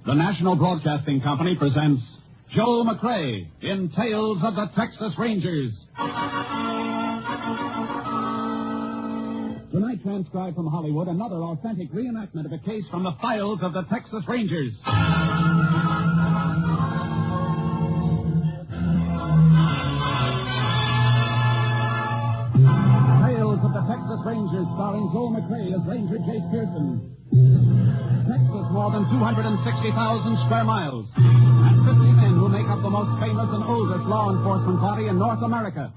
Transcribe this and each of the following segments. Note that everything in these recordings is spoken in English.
The National Broadcasting Company presents Joe McCrea in Tales of the Texas Rangers. Tonight, transcribed from Hollywood, another authentic reenactment of a case from the files of the Texas Rangers. Tales of the Texas Rangers, starring Joe McCrea as Ranger Jake Pearson. Texas, more than 260,000 square miles, and 50 men who make up the most famous and oldest law enforcement body in North America.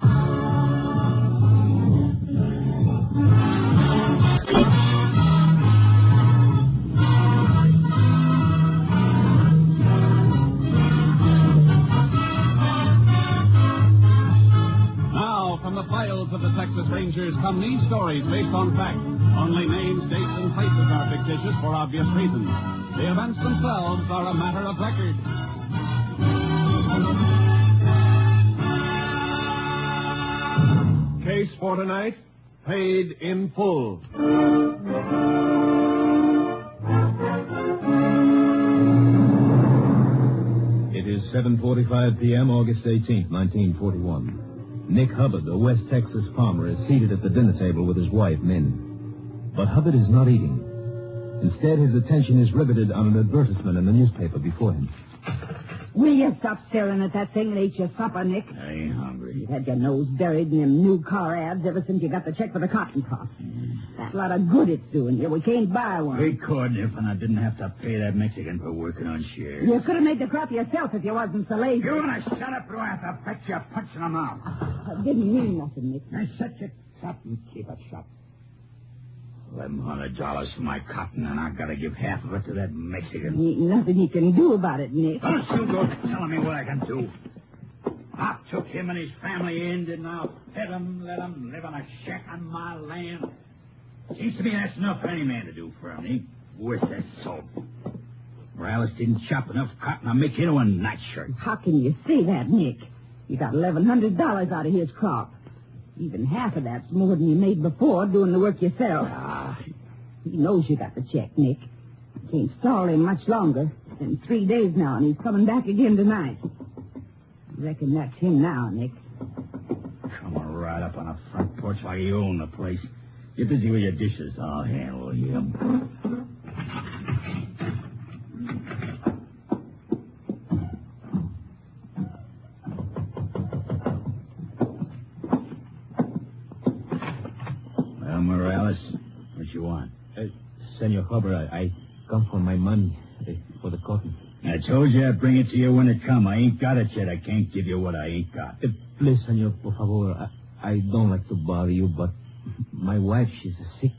Now, from the files of the Texas Rangers come these stories based on fact. Only names, dates, and places are fictitious for obvious reasons. The events themselves are a matter of record. Case for tonight, paid in full. It is 7:45 p.m., August 18th, 1941. Nick Hubbard, a West Texas farmer, is seated at the dinner table with his wife, Min. But Hubbard is not eating. Instead, his attention is riveted on an advertisement in the newspaper before him. Will you stop staring at that thing and eat your supper, Nick? I ain't hungry. You've had your nose buried in them new car ads ever since you got the check for the cotton crop. That lot of good it's doing you. We can't buy one. We could if I didn't have to pay that Mexican for working on shares. You could have made the crop yourself if you wasn't so lazy. You want to shut up or I have to bet you a punch in the mouth? I didn't mean nothing, Nick. Now shut your trap and keep it shut. $1,100 for my cotton, and I've got to give half of it to that Mexican. Ain't nothing you can do about it, Nick. Don't you go telling me what I can do. I took him and his family in, and I'll fed him, let him live on a shack on my land. Seems to me that's enough for any man to do for him. Ain't worth that salt. Morales didn't chop enough cotton to make into a nightshirt. How can you say that, Nick? You got $1,100 out of his crop. Even half of that's more than you made before doing the work yourself. He knows you got the check, Nick. Can't stall him much longer. It's been 3 days now, and he's coming back again tonight. I reckon that's him now, Nick. Come on, right up on the front porch like you own the place. Get busy with your dishes. I'll handle him. Well, Morales, what you want? Senor Hubbard, I come for my money for the cotton. I told you I'd bring it to you when it come. I ain't got it yet. I can't give you what I ain't got. Please, senor, por favor. I don't like to bother you, but my wife, she's sick.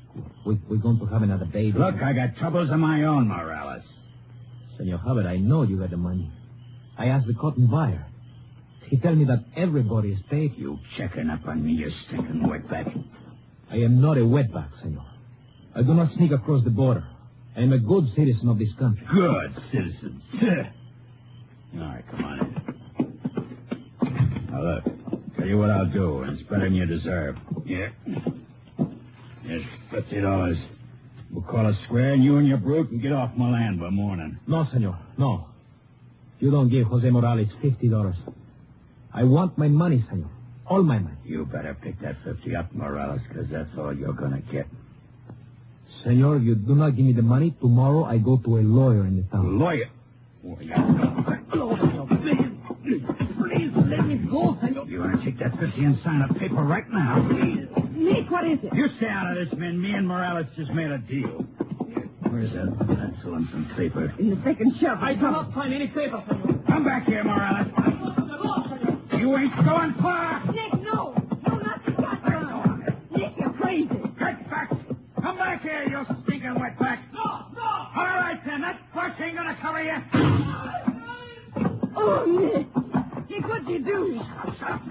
We're going to have another baby. Look, I got troubles of my own, Morales. Senor Hubbard, I know you got the money. I asked the cotton buyer. He tell me that everybody is paid. You checking up on me, you stinking wetback. I am not a wetback, senor. I do not sneak across the border. I am a good citizen of this country. Good citizen. All right, come on in. Now, look, tell you what I'll do, and it's better than you deserve. Yeah. Yes, $50. We'll call it square, and you and your brute can get off my land by morning. No, senor, no. You don't give Jose Morales $50. I want my money, senor. All my money. You better pick that 50 up, Morales, because that's all you're going to get. Senor, you do not give me the money, tomorrow I go to a lawyer in the town. Lawyer? Oh, yeah. Please, let me go, senor. You want to take that 50 and sign a paper right now? Please. Nick, what is it? You stay out of this, man. Me and Morales just made a deal. Where's that pencil and some paper? In the second shelf. I do not find any paper, senor. Come back here, Morales. You ain't going far. Nick, no. No, not the shotgun. Nick, you're crazy. Get back. Come back here, you stinking wetback. No. All right, then. That brush ain't going to cover you. Oh, Nick. Nick, what'd you do? Shut up.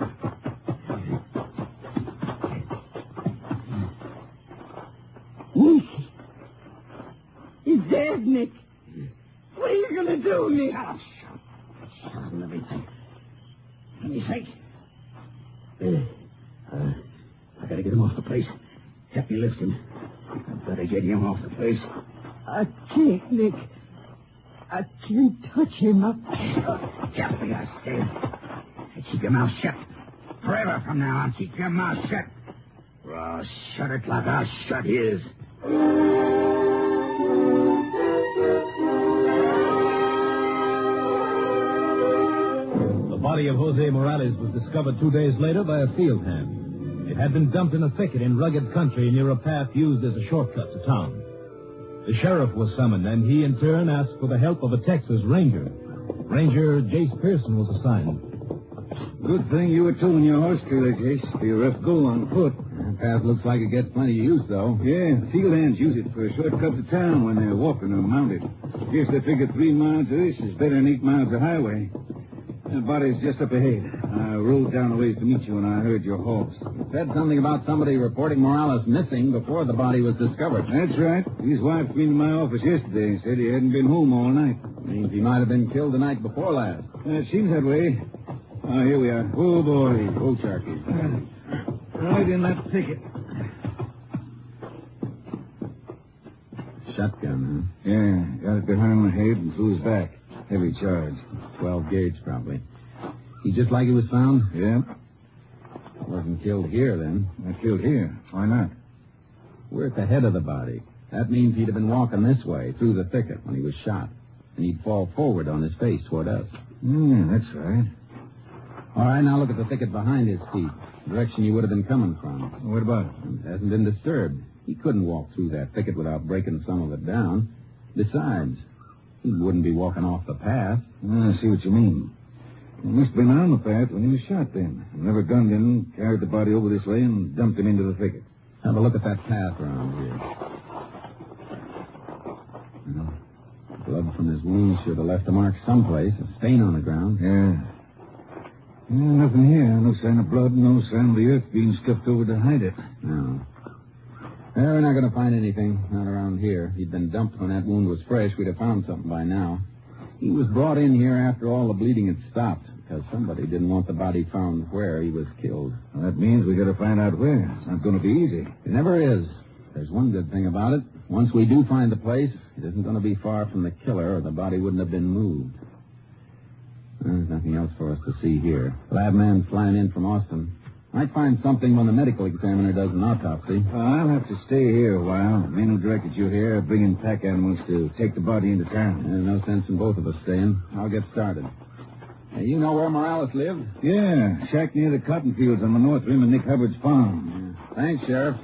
Nick. He's dead, Nick. What are you going to do, Nick? Shut up. Let me think. Let me think. I gotta get him off the place. Help me lift him. I better get him off the place. I can't, Nick. I can't touch him. Just be a scared. Keep your mouth shut. Forever from now on, keep your mouth shut. Or I'll shut it like I'll shut his. The body of Jose Morales was discovered 2 days later by a field hand. It had been dumped in a thicket in rugged country near a path used as a shortcut to town. The sheriff was summoned, and he in turn asked for the help of a Texas ranger. Ranger Jace Pearson was assigned. Good thing you were towing your horse trailer, Jace. Be a rough go on foot. That path looks like it gets plenty of use, though. Yeah, field hands use it for a shortcut to town when they're walking or mounted. Guess they figure 3 miles of this is better than 8 miles of highway. The body's just up ahead. I rode down a ways to meet you when I heard your horse. You said something about somebody reporting Morales missing before the body was discovered. That's right. His wife came to my office yesterday and said he hadn't been home all night. Means he might have been killed the night before last. It seems that way. Oh, here we are. Oh, boy. Oh, Sharky. Right in that thicket. Shotgun, Yeah, got it behind my head and through his back. Heavy charge. 12 gauge, probably. He just like he was found? Yeah. Wasn't killed here, then. I killed here. Why not? We're at the head of the body. That means he'd have been walking this way, through the thicket, when he was shot. And he'd fall forward on his face toward us. That's right. All right, now look at the thicket behind his feet. Direction you would have been coming from. What about it? It hasn't been disturbed. He couldn't walk through that thicket without breaking some of it down. Besides, he wouldn't be walking off the path. I see what you mean. He must have been on the path when he was shot then. Never gunned him, carried the body over this way, and dumped him into the thicket. Have a look at that path around here. Blood from his wounds should have left a mark someplace, a stain on the ground. Yeah, nothing here. No sign of blood, no sign of the earth being scuffed over to hide it. No. We're not going to find anything, not around here. He'd been dumped when that wound was fresh. We'd have found something by now. He was brought in here after all the bleeding had stopped, because somebody didn't want the body found where he was killed. Well, that means we got to find out where. It's not going to be easy. It never is. There's one good thing about it. Once we do find the place, it isn't going to be far from the killer, or the body wouldn't have been moved. There's nothing else for us to see here. Lab man's flying in from Austin. Might find something when the medical examiner does an autopsy. I'll have to stay here a while. The men who directed you here are bringing pack animals to take the body into town. There's no sense in both of us staying. I'll get started. Hey, you know where Morales lived? Yeah, shack near the cotton fields on the north rim of Nick Hubbard's farm. Yeah. Thanks, Sheriff.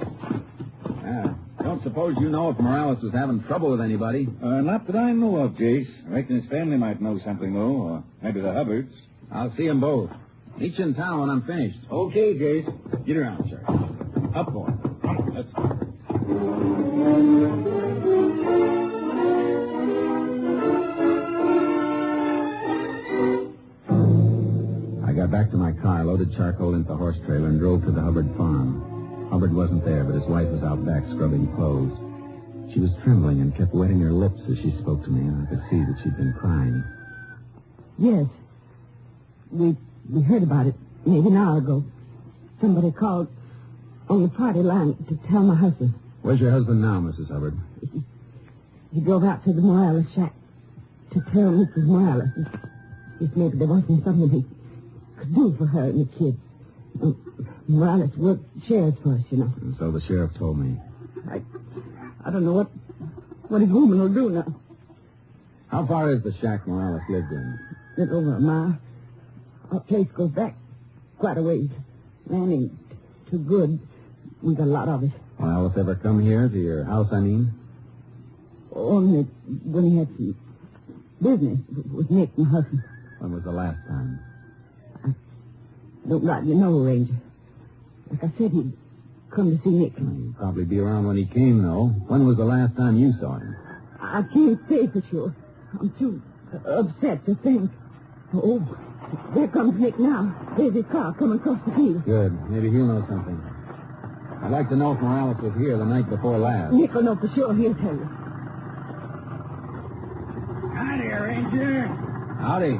Don't suppose you know if Morales was having trouble with anybody? Not that I know of, Jace. I reckon his family might know something, though, or maybe the Hubbards. I'll see them both. Meet you in town when I'm finished. Okay, Jace. Get around, Sheriff. Up, boy. Let's go. I got back to my car, loaded charcoal into the horse trailer, and drove to the Hubbard farm. Hubbard wasn't there, but his wife was out back scrubbing clothes. She was trembling and kept wetting her lips as she spoke to me, and I could see that she'd been crying. Yes. We heard about it maybe an hour ago. Somebody called on the party line to tell my husband. Where's your husband now, Mrs. Hubbard? He drove out to the Morales shack to tell Mrs. Morales if maybe there wasn't something he could do for her and the kids. Morales worked shares for us, you know. And so the sheriff told me. I don't know what his woman will do now. How far is the shack Morales lived in? Little over a mile. Our place goes back quite a ways. Land ain't too good. We got a lot of it. Morales ever come here to your house, I mean? Only when he had some business with Nick and husband. When was the last time? Don't rightly know, Ranger. Like I said, he'd come to see Nick. He'd probably be around when he came, though. When was the last time you saw him? I can't say for sure. I'm too upset to think. Oh, there comes Nick now. There's his car coming across the field. Good. Maybe he'll know something. I'd like to know if Morales was here the night before last. Nick will know for sure. He'll tell you. Howdy, Ranger. Howdy.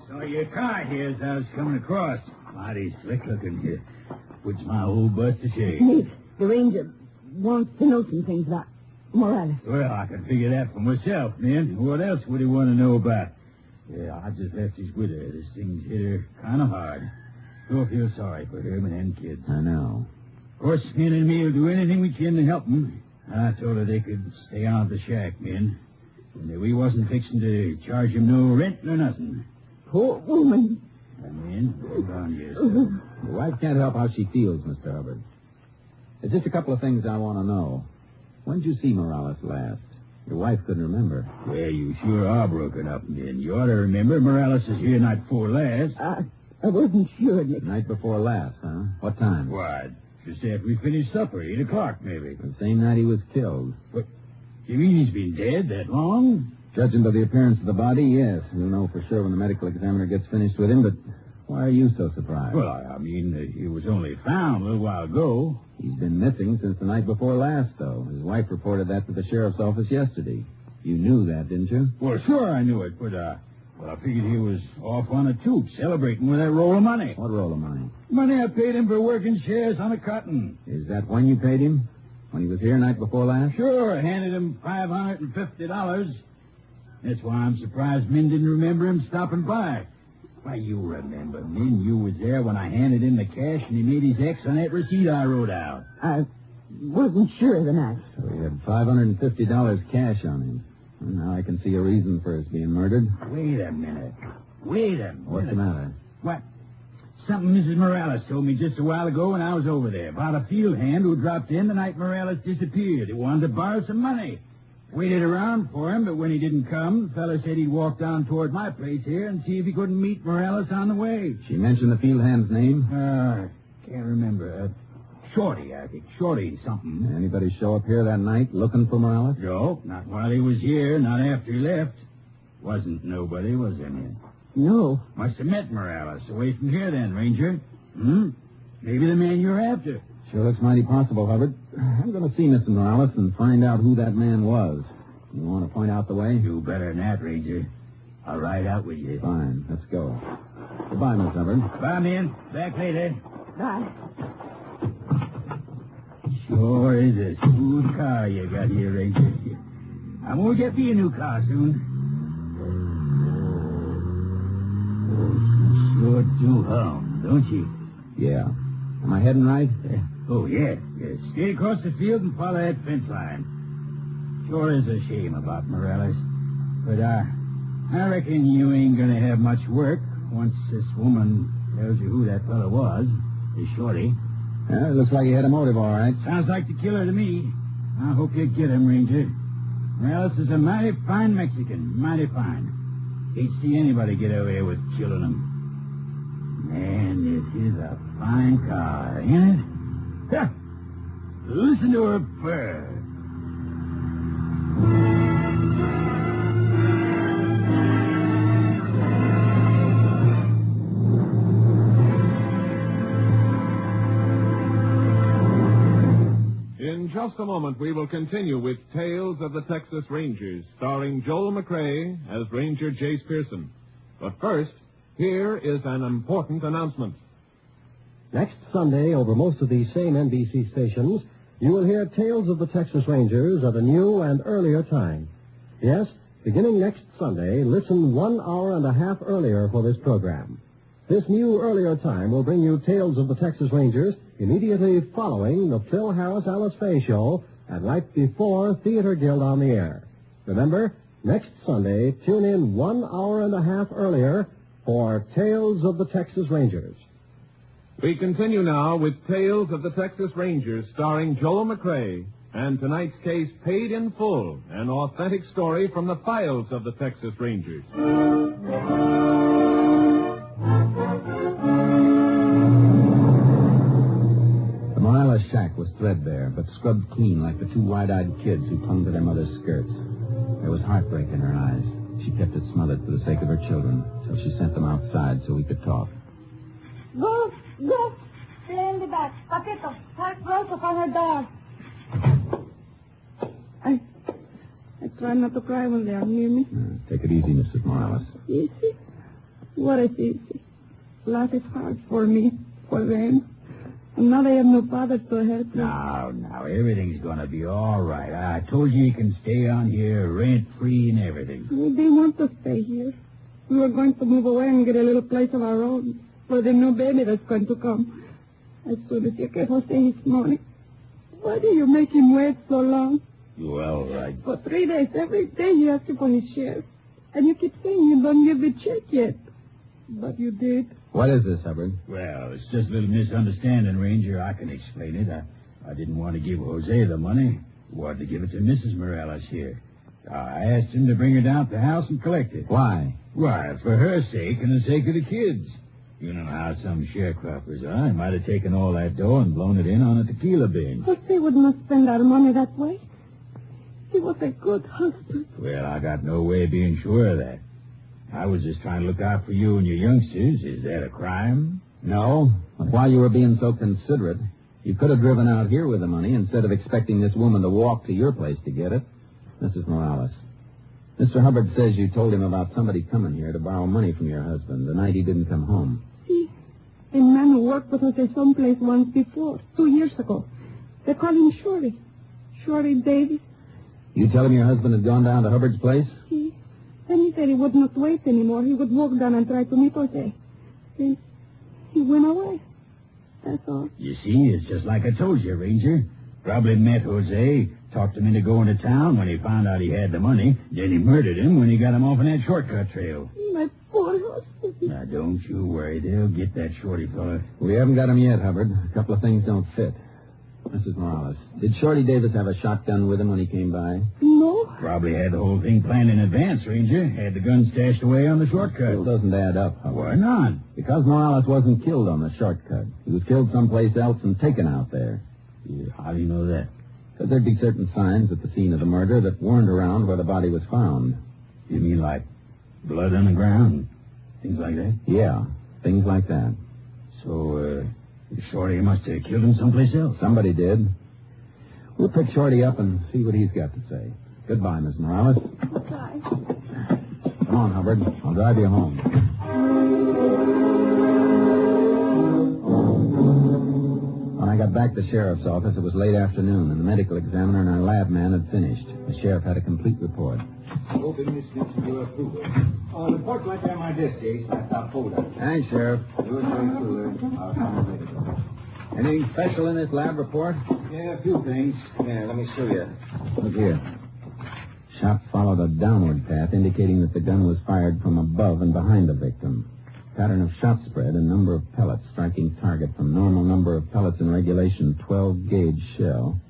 Saw your car here as I was coming across. Mighty slick looking here. Puts my old bust to shame. Nick, the ranger wants to know some things about Morales. Well, I can figure that for myself, man. What else would he want to know about? Yeah, I just left his widow. This thing's hit her kind of hard. Sure feel sorry for him and them kids. I know. Of course, Min and me will do anything we can to help them. I told her they could stay on at the shack, Min. And that we wasn't fixing to charge him no rent nor nothing. Poor woman. Min, hold on yourself. Your wife can't help how she feels, Mr. Hubbard. There's just a couple of things I want to know. When did you see Morales last? Your wife couldn't remember. Well, you sure are broken up, Min. You ought to remember Morales is here night before last. I wasn't sure, Nick. Night before last, huh? What time? Why, just after we finished supper, 8 o'clock, maybe. The same night he was killed. What? You mean he's been dead that long? Judging by the appearance of the body, yes. We'll know for sure when the medical examiner gets finished with him, but why are you so surprised? Well, I mean, he was only found a little while ago. He's been missing since the night before last, though. His wife reported that to the sheriff's office yesterday. You knew that, didn't you? Well, sure I knew it, but, I figured he was off on a toot, celebrating with that roll of money. What roll of money? Money I paid him for working shares on a cotton. Is that when you paid him? When he was here night before last? Sure, I handed him $550. That's why I'm surprised Min didn't remember him stopping by. Why, you remember, Min, you was there when I handed him the cash and he made his X on that receipt I wrote out. I wasn't sure of the night. So he had $550 cash on him. And now I can see a reason for his being murdered. Wait a minute. What's the matter? What? Something Mrs. Morales told me just a while ago when I was over there about a field hand who dropped in the night Morales disappeared. He wanted to borrow some money. Waited around for him, but when he didn't come, the fella said he'd walk down toward my place here and see if he couldn't meet Morales on the way. She mentioned the field hand's name? Can't remember. Shorty, I think. Shorty something. Anybody show up here that night looking for Morales? No, not while he was here, not after he left. Wasn't nobody, was there, man? No. Must have met Morales away from here then, Ranger. Maybe the man you're after. Sure looks mighty possible, Hubbard. I'm going to see Mr. Morales and find out who that man was. You want to point out the way? Do better than that, Ranger. I'll ride out with you. Fine, let's go. Goodbye, Miss Hubbard. Bye, man. Back later. Bye. Sure is a smooth car you got here, Ranger. I'm going to get me a new car soon. Oh, sure do hum, don't you? Yeah. Am I heading right? Oh, yeah. Stay across the field and follow that fence line. Sure is a shame about Morales. But, I reckon you ain't going to have much work once this woman tells you who that fellow was, the Shorty. It looks like he had a motive, all right. Sounds like the killer to me. I hope you get him, Ranger. Morales is a mighty fine Mexican. Mighty fine. Hate to see anybody get away with killing him. Man, this is a fine car, ain't it? Ha! Listen to her purr. In just a moment, we will continue with Tales of the Texas Rangers, starring Joel McRae as Ranger Jace Pearson. But first, here is an important announcement. Next Sunday, over most of these same NBC stations, you will hear Tales of the Texas Rangers at a new and earlier time. Yes, beginning next Sunday, listen 1 hour and a half earlier for this program. This new earlier time will bring you Tales of the Texas Rangers immediately following the Phil Harris Alice Faye show and right before Theater Guild on the air. Remember, next Sunday, tune in 1 hour and a half earlier for Tales of the Texas Rangers. We continue now with Tales of the Texas Rangers, starring Joel McRae, and tonight's case, Paid in Full, an authentic story from the files of the Texas Rangers. The Morales shack was threadbare, but scrubbed clean like the two wide-eyed kids who clung to their mother's skirts. There was heartbreak in her eyes. She kept it smothered for the sake of her children, so she sent them outside so we could talk. Go. Stay in the back. Paquito, park Rosa for her dog. I try not to cry when they are near me. Take it easy, Mrs. Morales. Easy? What is easy? Life is hard for me, for them. And now they have no father to help them. Now, everything's going to be all right. I told you can stay on here rent-free and everything. They want to stay here. We were going to move away and get a little place of our own for the new baby that's going to come. As soon as you get Jose this morning. Why do you make him wait so long? Well, For 3 days, every day he asks you for his share. And you keep saying you don't give the check yet. But you did. What is this, Hubbard? Well, it's just a little misunderstanding, Ranger. I can explain it. I didn't want to give Jose the money. I wanted to give it to Mrs. Morales here. I asked him to bring her down to the house and collect it. Why? Why, for her sake and the sake of the kids. You know how some sharecroppers are. I might have taken all that dough and blown it in on a tequila binge. Jose would not spend our money that way. He was a good husband. Well, I got no way of being sure of that. I was just trying to look out for you and your youngsters. Is that a crime? No. But while you were being so considerate, you could have driven out here with the money instead of expecting this woman to walk to your place to get it. Mrs. Morales, Mr. Hubbard says you told him about somebody coming here to borrow money from your husband the night he didn't come home. See, a man who worked with us at someplace once before, 2 years ago. They call him Shorty. Shorty Davis. You tell him your husband had gone down to Hubbard's place? Then he said he would not wait anymore. He would walk down and try to meet Jose. Then he went away. That's all. You see, it's just like I told you, Ranger. Probably met Jose, talked him into going to town when he found out he had the money. Then he murdered him when he got him off on that shortcut trail. My poor husband. Now, don't you worry. They'll get that Shorty fella. We haven't got him yet, Hubbard. A couple of things don't fit. Mrs. Morales, did Shorty Davis have a shotgun with him when he came by? No. Probably had the whole thing planned in advance, Ranger. Had the gun stashed away on the shortcut. It doesn't add up, Hubbard. Why not? Because Morales wasn't killed on the shortcut. He was killed someplace else and taken out there. How do you know that? Because there'd be certain signs at the scene of the murder that weren't around where the body was found. You mean like blood on the ground? Things like that? Yeah, things like that. So, Shorty must have killed him someplace else. Somebody did. We'll pick Shorty up and see what he's got to say. Goodbye, Miss Morales. Goodbye. Come on, Hubbard. I'll drive you home. When I got back to the sheriff's office, it was late afternoon, and the medical examiner and our lab man had finished. The sheriff had a complete report. Hoping this gets your approval. The report's right there on my desk, Ace. That's our folder. Thanks, Sheriff. Yours very true. I'll come later. Anything special in this lab report? Yeah, a few things. Yeah, let me show you. Look here. Shot followed a downward path, indicating that the gun was fired from above and behind the victim. Pattern of shot spread and number of pellets, striking target from normal number of pellets in regulation 12-gauge shell.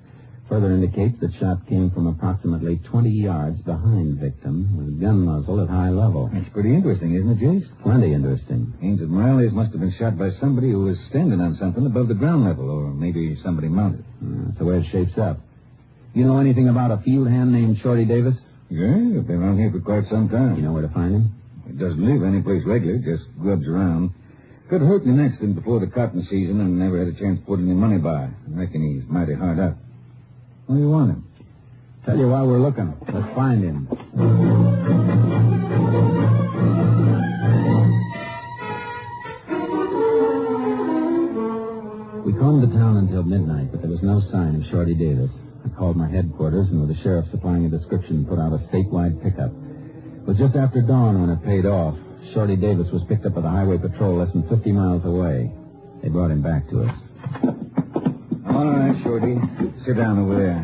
Further indicates that shot came from approximately 20 yards behind victim with gun muzzle at high level. That's pretty interesting, isn't it, Jace? Plenty interesting. Means that Morales must have been shot by somebody who was standing on something above the ground level, or maybe somebody mounted. That's the way it shapes up. You know anything about a field hand named Shorty Davis? Yeah, I've been around here for quite some time. You know where to find him? He doesn't live any place regular, just grubs around. Got hurt in an accident before the cotton season and never had a chance to put any money by. I reckon he's mighty hard up. Where do you want him? Tell you while we're looking. Let's find him. We combed the town until midnight, but there was no sign of Shorty Davis. I called my headquarters, and with the sheriff supplying a description, put out a statewide pickup. It was just after dawn when it paid off. Shorty Davis was picked up by the highway patrol less than 50 miles away. They brought him back to us. All right, Shorty. Sit down over there.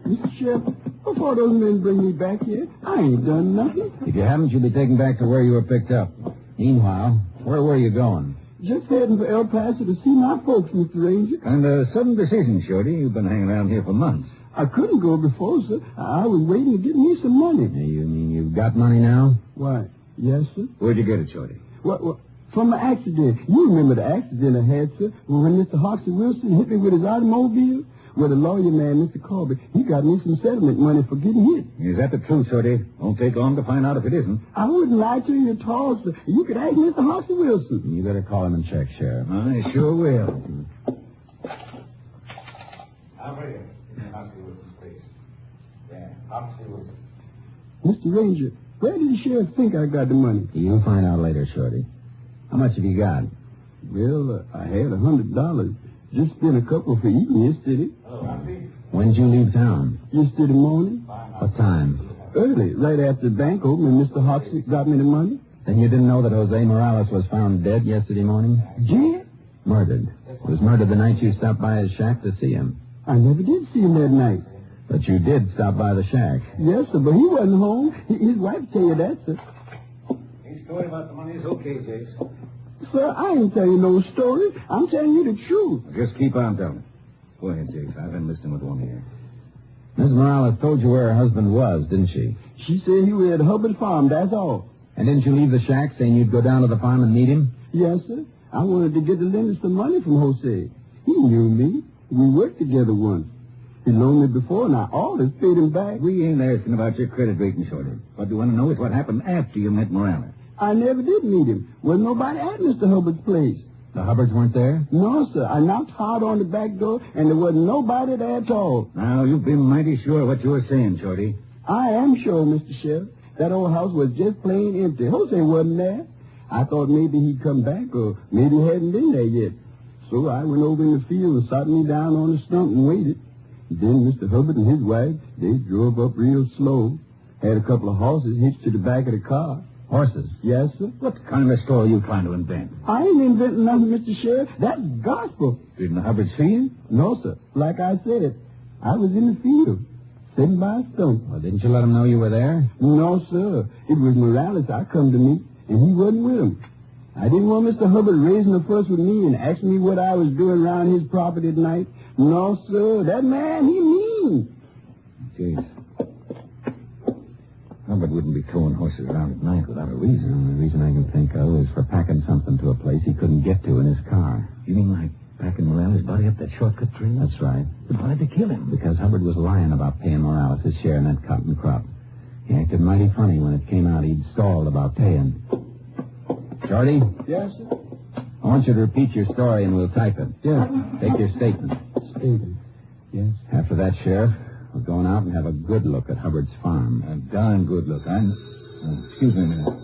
Mr. Sheriff, before those men bring me back here, I ain't done nothing. If you haven't, you'll be taken back to where you were picked up. Meanwhile, where were you going? Just heading for El Paso to see my folks, Mr. Ranger. And a sudden decision, Shorty. You've been hanging around here for months. I couldn't go before, sir. I was waiting to get me some money. You mean you've got money now? Why, yes, sir. Where'd you get it, Shorty? What? From the accident. You remember the accident I had, sir, when Mr. Hoxie Wilson hit me with his automobile? Well, the lawyer man, Mr. Corbett, he got me some settlement money for getting hit. Is that the truth, Shorty? Won't take long to find out if it isn't. I wouldn't lie to you at all, sir. You could ask Mr. Hoxie Wilson. You better call him and check, Sheriff. I sure will. I'm ready. Hoxie Wilson's place. Yeah, Hoxie Wilson. Mr. Ranger, where did the sheriff think I got the money? You'll find out later, Shorty. How much have you got? Well, I had $100. Just spent a couple for eating yesterday. When did you leave town? Yesterday morning. What time? Early, right after the bank opened, and Mr. Hoxie got me the money. Then you didn't know that Jose Morales was found dead yesterday morning? Dead? Murdered. He was murdered the night you stopped by his shack to see him. I never did see him that night. But you did stop by the shack. Yes, sir, but he wasn't home. His wife tell you that, sir. His story about the money is okay, Jace. Sir, I ain't telling you no story. I'm telling you the truth. Just keep on telling. Go ahead, Jace. I've been listening with one ear. Miss Morales told you where her husband was, didn't she? She said he was at Hubbard Farm, that's all. And didn't you leave the shack saying you'd go down to the farm and meet him? Yes, sir. I wanted to get the lender some money from Jose. He knew me. We worked together once. He loaned me before, and I always paid him back. We ain't asking about your credit rating, Shorty. What we want to know is what happened after you met Morales. I never did meet him. Wasn't nobody at Mr. Hubbard's place. The Hubbards weren't there? No, sir. I knocked hard on the back door, and there wasn't nobody there at all. Now, you've been mighty sure what you were saying, Shorty. I am sure, Mr. Sheriff. That old house was just plain empty. Jose wasn't there. I thought maybe he'd come back, or maybe he hadn't been there yet. So I went over in the field and sat me down on the stump and waited. Then Mr. Hubbard and his wife, they drove up real slow. Had a couple of horses hitched to the back of the car. Horses? Yes, sir. What kind of story are you trying to invent? I ain't inventing nothing, Mr. Sheriff. That's gospel. Didn't the Hubbards see you? No, sir. Like I said, I was in the field, sitting by a stump. Well, didn't you let them know you were there? No, sir. It was Morales I come to meet, and he wasn't with him. I didn't want Mr. Hubbard raising a fuss with me and asking me what I was doing around his property at night. No, sir. That man, he mean. Jeez. Hubbard wouldn't be towing horses around at night without a reason. The reason I can think of is for packing something to a place he couldn't get to in his car. You mean like packing Morales' body up that shortcut trail? That's right. But why'd they kill him? Because Hubbard was lying about paying Morales his share in that cotton crop. He acted mighty funny when it came out he'd stalled about paying. Shorty? Yes, sir. I want you to repeat your story and we'll type it. Yes. Take your statement. Statement. Yes. After that, Sheriff, we're going out and have a good look at Hubbard's farm. A darn good look. Excuse me a minute.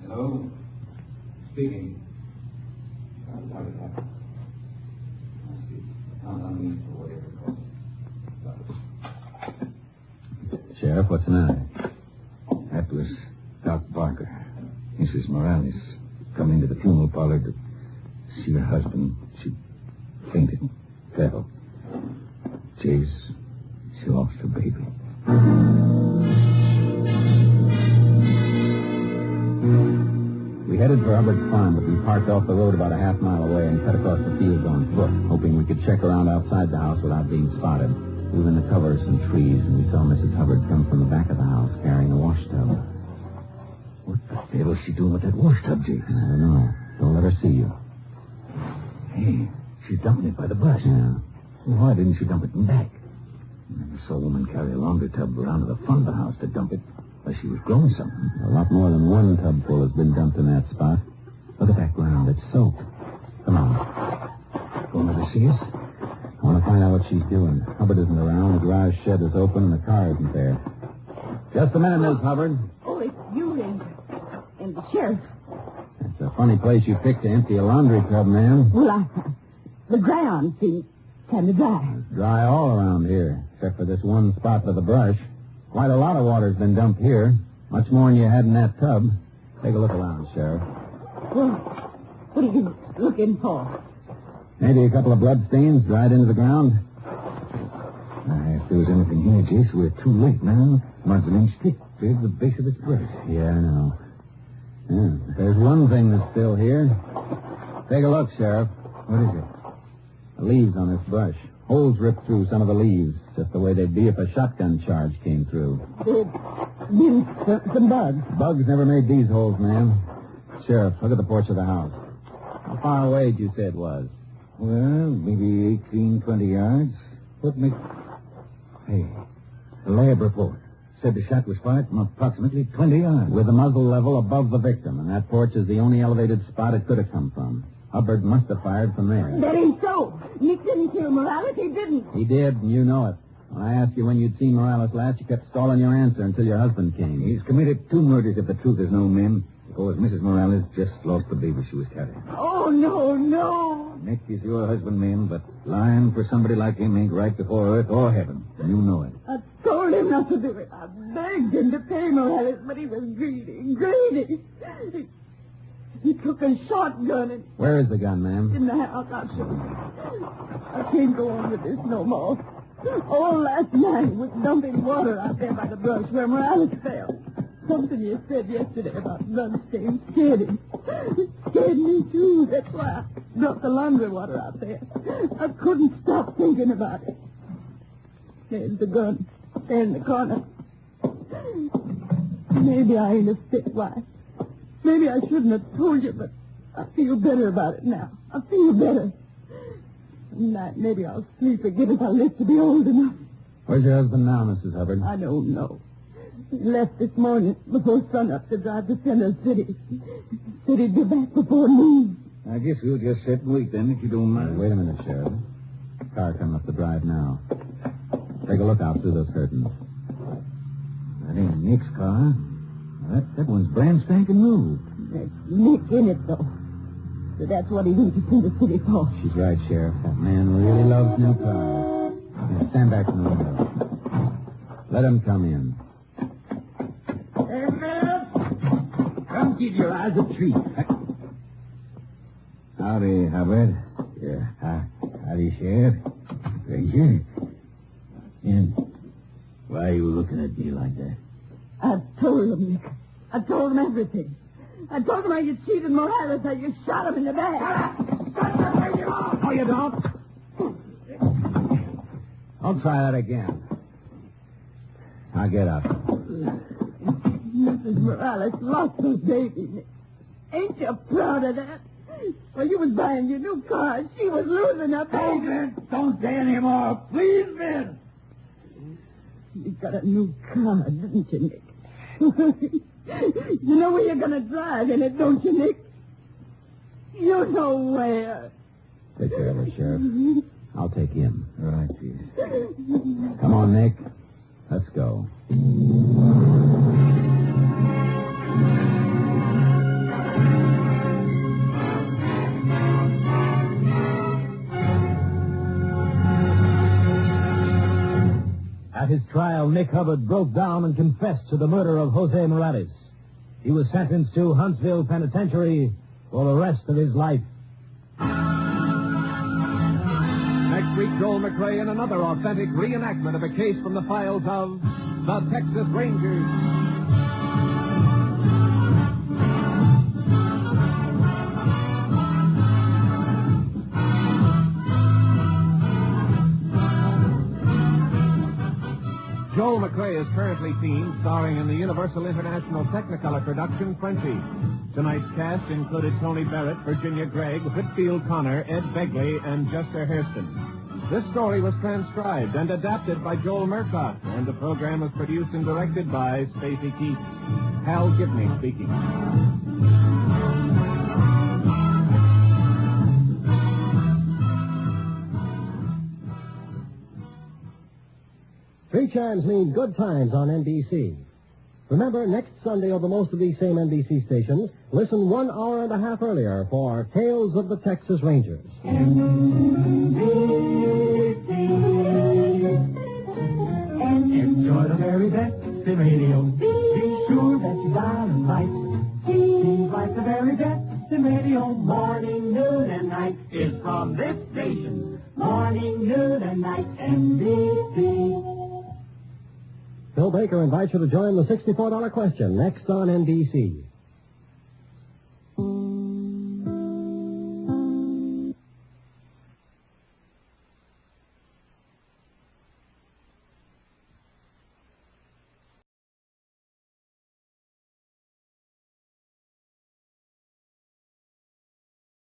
Hello? Speaking. Sheriff, what's the matter? That was Doc Barker. Mrs. Morales come into the funeral parlor to see her husband. She fainted and fell. Jeez, she lost her baby. We headed for Hubbard's farm, but we parked off the road about a half mile away and cut across the fields on foot, hoping we could check around outside the house without being spotted. We were in the cover of some trees, and we saw Mrs. Hubbard come from the back of the house carrying a wash tub. What the hell is she doing with that wash tub, Jake? I don't know. Don't let her see you. Hey, she's dumping it by the brush. Yeah. Well, why didn't she dump it in back? I never saw a woman carry a laundry tub around to the front of the house to dump it unless she was growing something. A lot more than one tub full has been dumped in that spot. Look at that ground. It's soaked. Come on. Going to see us? I want to find out what she's doing. Hubbard isn't around. The garage shed is open and the car isn't there. Just a minute, Miss Hubbard. Oh, it's you and the sheriff. It's a funny place you picked to empty a laundry tub, ma'am. Well, the ground seems kind of dry. It's dry all around here, except for this one spot with the brush. Quite a lot of water's been dumped here. Much more than you had in that tub. Take a look around, Sheriff. Well, what are you looking for? Maybe a couple of blood stains dried into the ground. If there was anything here, Jace, we're too late now. Mud's an inch thick. There's the base of this brush. Yeah, I know. Yeah, but there's one thing that's still here. Take a look, Sheriff. What is it? The leaves on this brush. Holes ripped through some of the leaves, just the way they'd be if a shotgun charge came through. There's been some bugs. Bugs never made these holes, ma'am. Sheriff, look at the porch of the house. How far away did you say it was? Well, maybe 18, 20 yards. What makes... Hey, the lab report said the shot was fired from approximately 20 yards. With the muzzle level above the victim, and that porch is the only elevated spot it could have come from. Hubbard must have fired from there. That ain't so. Nick didn't kill Morales. He didn't. He did, and you know it. When I asked you when you'd seen Morales last, you kept stalling your answer until your husband came. He's committed 2 murders if the truth is known, men. Suppose Mrs. Morales just lost the baby she was carrying. Oh, no. Nick is your husband, Min, but lying for somebody like him ain't right before earth or heaven. And you know it. I told him not to do it. I begged him to pay Morales, but he was greedy. He took a shotgun and Where is the gun, ma'am? in the house. I can't go on with this no more. All last night was dumping water out there by the brush where Morales fell. Something you said yesterday about bloodstains scared him. Scared me, too. That's why I dumped the laundry water out there. I couldn't stop thinking about it. There's the gun. There in the corner. Maybe I ain't a fit wife. Maybe I shouldn't have told you, but I feel better about it now. I feel better. Tonight, maybe I'll sleep again if I live to be old enough. Where's your husband now, Mrs. Hubbard? I don't know. He left this morning before sunup to drive to Center City. Said he'd be back before noon. I guess we'll just sit and wait then, if you don't mind. Wait a minute, Sheriff. Car coming up the drive now. Take a look out through those curtains. That ain't Nick's car. That one's brand spanking new. There's Nick in it, though. So that's what he went to Center City for. She's right, Sheriff. That man really loves new cars. Now, stand back from the window. Let him come in. Hey, man! Come keep your eyes a treat. Howdy, Hubbard. Yeah. Howdy, Sheriff. Ranger. And why are you looking at me like that? I told him, Nick. I told him everything. I told him how you cheated Morales, how you shot him in the back. No, you don't. I'll try that again. Now get up. Mrs. Morales lost her baby, Nick. Ain't you proud of that? Well, you was buying your new car, and she was losing her baby. Oh, man, don't say any more. Please, man. You got a new car, didn't you, Nick? You know where you're going to drive in it, don't you, Nick? You know where. Take care of her, Sheriff. I'll take him. All right, Chief. Come on, Nick. Let's go. At his trial, Nick Hubbard broke down and confessed to the murder of Jose Morales. He was sentenced to Huntsville Penitentiary for the rest of his life. Next week, Joel McCrea in another authentic reenactment of a case from the files of the Texas Rangers. Joel McCrea is currently seen starring in the Universal International Technicolor production Frenchie. Tonight's cast included Tony Barrett, Virginia Gregg, Whitfield Connor, Ed Begley, and Jester Hairston. This story was transcribed and adapted by Joel Murcott, and the program was produced and directed by Stacy Keith. Hal Gibney speaking. Three chimes mean good times on NBC. Remember, next Sunday over most of these same NBC stations, listen 1 hour and a half earlier for Tales of the Texas Rangers. Enjoy the very best in radio. Be sure that you dial and write. Seems like the very best in radio. Morning, noon, and night is from this station. Morning, noon, and night, NBC. Phil Baker invites you to join the $64 question next on NBC.